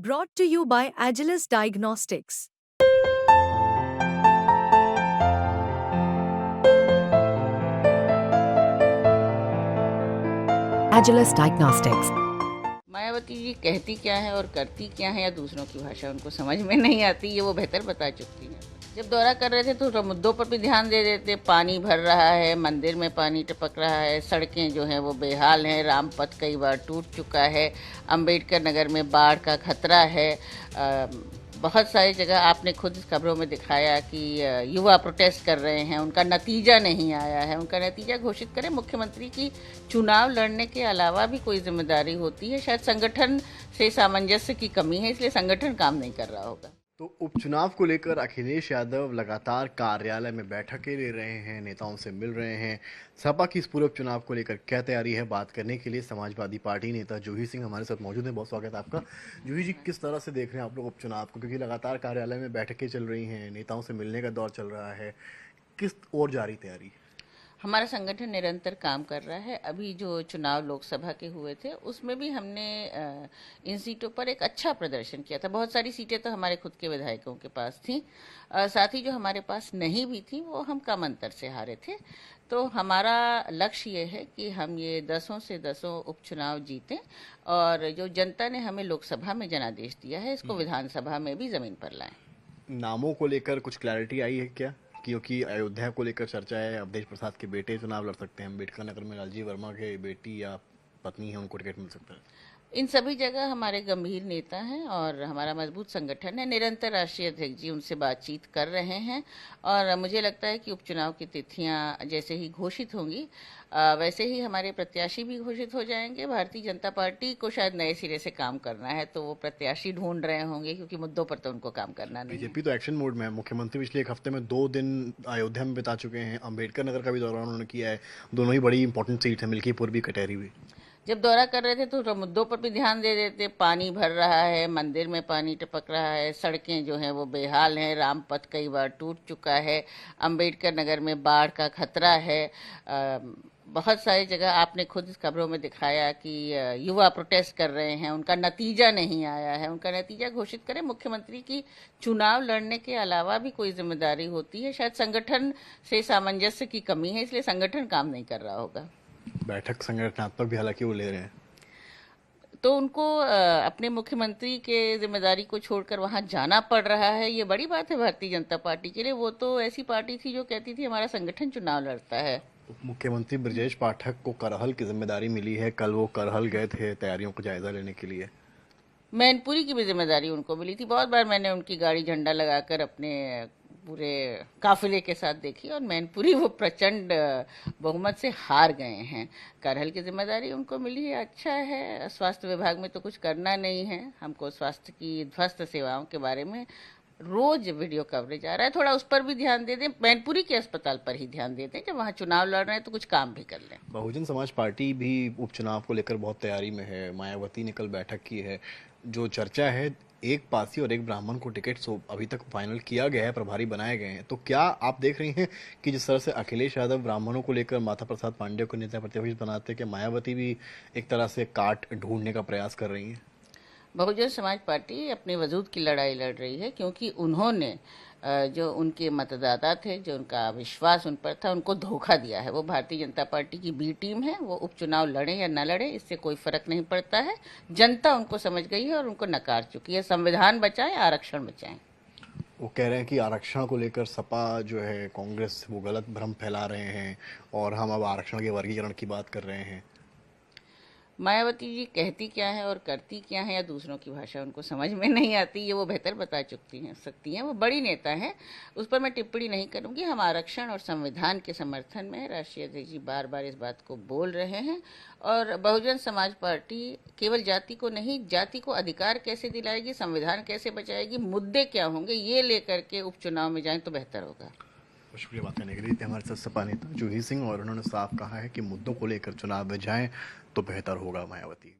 Brought to you by Agilus Diagnostics. Agilus Diagnostics. Mayawati ji कहती क्या है और करती क्या है या दूसरों की भाषा उनको समझ में नहीं आती, ये वो बेहतर बता चुकी हैं। जब दौरा कर रहे थे तो मुद्दों पर भी ध्यान दे देते। पानी भर रहा है, मंदिर में पानी टपक रहा है, सड़कें जो हैं वो बेहाल हैं, रामपथ कई बार टूट चुका है, अंबेडकर नगर में बाढ़ का खतरा है। बहुत सारी जगह आपने खुद खबरों में दिखाया कि युवा प्रोटेस्ट कर रहे हैं, उनका नतीजा नहीं आया है। उनका नतीजा घोषित करें। मुख्यमंत्री की चुनाव लड़ने के अलावा भी कोई जिम्मेदारी होती है। शायद संगठन से सामंजस्य की कमी है, इसलिए संगठन काम नहीं कर रहा होगा। तो उपचुनाव को लेकर अखिलेश यादव लगातार कार्यालय में बैठकें ले रहे हैं, नेताओं से मिल रहे हैं। सपा की इस पूरे उपचुनाव को लेकर क्या तैयारी है, बात करने के लिए समाजवादी पार्टी नेता जूही सिंह हमारे साथ मौजूद हैं। बहुत स्वागत है आपका। जूही जी, किस तरह से देख रहे हैं आप लोग उपचुनाव को, क्योंकि लगातार कार्यालय में बैठकें चल रही हैं, नेताओं से मिलने का दौर चल रहा है, किस ओर जा रही तैयारी? हमारा संगठन निरंतर काम कर रहा है। अभी जो चुनाव लोकसभा के हुए थे उसमें भी हमने इन सीटों पर एक अच्छा प्रदर्शन किया था। बहुत सारी सीटें तो हमारे खुद के विधायकों के पास थी, साथ ही जो हमारे पास नहीं भी थी वो हम कम अंतर से हारे थे। तो हमारा लक्ष्य ये है कि हम ये 10 से 10 उपचुनाव जीतें और जो जनता ने हमें लोकसभा में जनादेश दिया है इसको विधानसभा में भी ज़मीन पर लाएं। नामों को लेकर कुछ क्लैरिटी आई है क्या? क्योंकि अयोध्या को लेकर चर्चा है, अवधेश प्रसाद के बेटे चुनाव लड़ सकते हैं, अम्बेडकर नगर में लालजी वर्मा के बेटी या पत्नी है, उनको टिकट मिल सकता है। इन सभी जगह हमारे गंभीर नेता हैं और हमारा मजबूत संगठन है। निरंतर राष्ट्रीय अध्यक्ष जी उनसे बातचीत कर रहे हैं और मुझे लगता है कि उपचुनाव की तिथियां जैसे ही घोषित होंगी वैसे ही हमारे प्रत्याशी भी घोषित हो जाएंगे। भारतीय जनता पार्टी को शायद नए सिरे से काम करना है तो वो प्रत्याशी ढूंढ रहे होंगे, क्योंकि मुद्दों पर तो उनको काम करना नहीं है। बीजेपी तो एक्शन मोड में है। मुख्यमंत्री पिछले एक हफ्ते में 2 दिन अयोध्या में बिता चुके हैं, अम्बेडकर नगर का भी दौरा उन्होंने किया है। दोनों ही बड़ी इंपॉर्टेंट सीट है, मिल्कीपुर भी, कटहरी भी। जब दौरा कर रहे थे तो मुद्दों पर भी ध्यान दे देते। पानी भर रहा है, मंदिर में पानी टपक रहा है, सड़कें जो हैं वो बेहाल हैं, रामपथ कई बार टूट चुका है, अंबेडकर नगर में बाढ़ का खतरा है। बहुत सारी जगह आपने खुद खबरों में दिखाया कि युवा प्रोटेस्ट कर रहे हैं, उनका नतीजा नहीं आया है। उनका नतीजा घोषित करें। मुख्यमंत्री की चुनाव लड़ने के अलावा भी कोई जिम्मेदारी होती है। शायद संगठन से सामंजस्य की कमी है, इसलिए संगठन काम नहीं कर रहा होगा। बैठक संगठनात्मक भी हालांकि वो ले रहे हैं, तो उनको अपने मुख्यमंत्री के जिम्मेदारी को छोड़कर वहां जाना पड़ रहा है। ये बड़ी बात है भारतीय जनता पार्टी के लिए। वो तो ऐसी पार्टी थी जो कहती थी हमारा संगठन चुनाव लड़ता है। मुख्यमंत्री ब्रजेश पाठक को करहल की जिम्मेदारी मिली है। कल वो करहल गए थे तैयारियों का जायजा लेने के लिए। मैनपुरी की भी जिम्मेदारी उनको मिली थी। बहुत बार मैंने उनकी गाड़ी झंडा लगाकर अपने पूरे काफिले के साथ देखी और मैनपुरी वो प्रचंड बहुमत से हार गए हैं। करहल की जिम्मेदारी उनको मिली है, अच्छा है। स्वास्थ्य विभाग में तो कुछ करना नहीं है। हमको स्वास्थ्य की ध्वस्त सेवाओं के बारे में रोज वीडियो कवरेज आ रहा है, थोड़ा उस पर भी ध्यान दे दें। मैनपुरी के अस्पताल पर ही ध्यान दे दें। जब वहाँ चुनाव लड़ रहे हैं तो कुछ काम भी कर लें। बहुजन समाज पार्टी भी उपचुनाव को लेकर बहुत तैयारी में है। मायावती ने कल बैठक की है। जो चर्चा है, एक पासी और एक ब्राह्मण को टिकट अभी तक फाइनल किया गया है, प्रभारी बनाए गए हैं। तो क्या आप देख रही हैं कि जिस तरह से अखिलेश यादव ब्राह्मणों को लेकर माता प्रसाद पांडे को नेता प्रतिपक्ष बनाते, कि मायावती भी एक तरह से काट ढूंढने का प्रयास कर रही हैं? बहुजन समाज पार्टी अपने वजूद की लड़ाई लड़ रही है, क्योंकि उन्होंने जो उनके मतदाता थे, जो उनका विश्वास उन पर था, उनको धोखा दिया है। वो भारतीय जनता पार्टी की बी टीम है। वो उपचुनाव लड़े या न लड़े इससे कोई फर्क नहीं पड़ता है। जनता उनको समझ गई है और उनको नकार चुकी है। संविधान बचाएं, आरक्षण बचाएं। वो कह रहे हैं कि आरक्षण को लेकर सपा जो है, कांग्रेस, वो गलत भ्रम फैला रहे हैं और हम अब आरक्षण के वर्गीकरण की बात कर रहे हैं। मायावती जी कहती क्या है और करती क्या है या दूसरों की भाषा उनको समझ में नहीं आती, ये वो बेहतर बता सकती हैं। वो बड़ी नेता हैं, उस पर मैं टिप्पणी नहीं करूंगी। हम आरक्षण और संविधान के समर्थन में, राष्ट्रीय अध्यक्ष जी बार बार इस बात को बोल रहे हैं। और बहुजन समाज पार्टी केवल जाति को नहीं, जाति को अधिकार कैसे दिलाएगी, संविधान कैसे बचाएगी, मुद्दे क्या होंगे, ये लेकर के उपचुनाव में जाएं तो बेहतर होगा। शुक्रिया बात करने के लिए। हमारे साथ सपा नेता जूही सिंह, और उन्होंने साफ कहा है कि मुद्दों को लेकर चुनाव में जाएं तो बेहतर होगा। मायावती।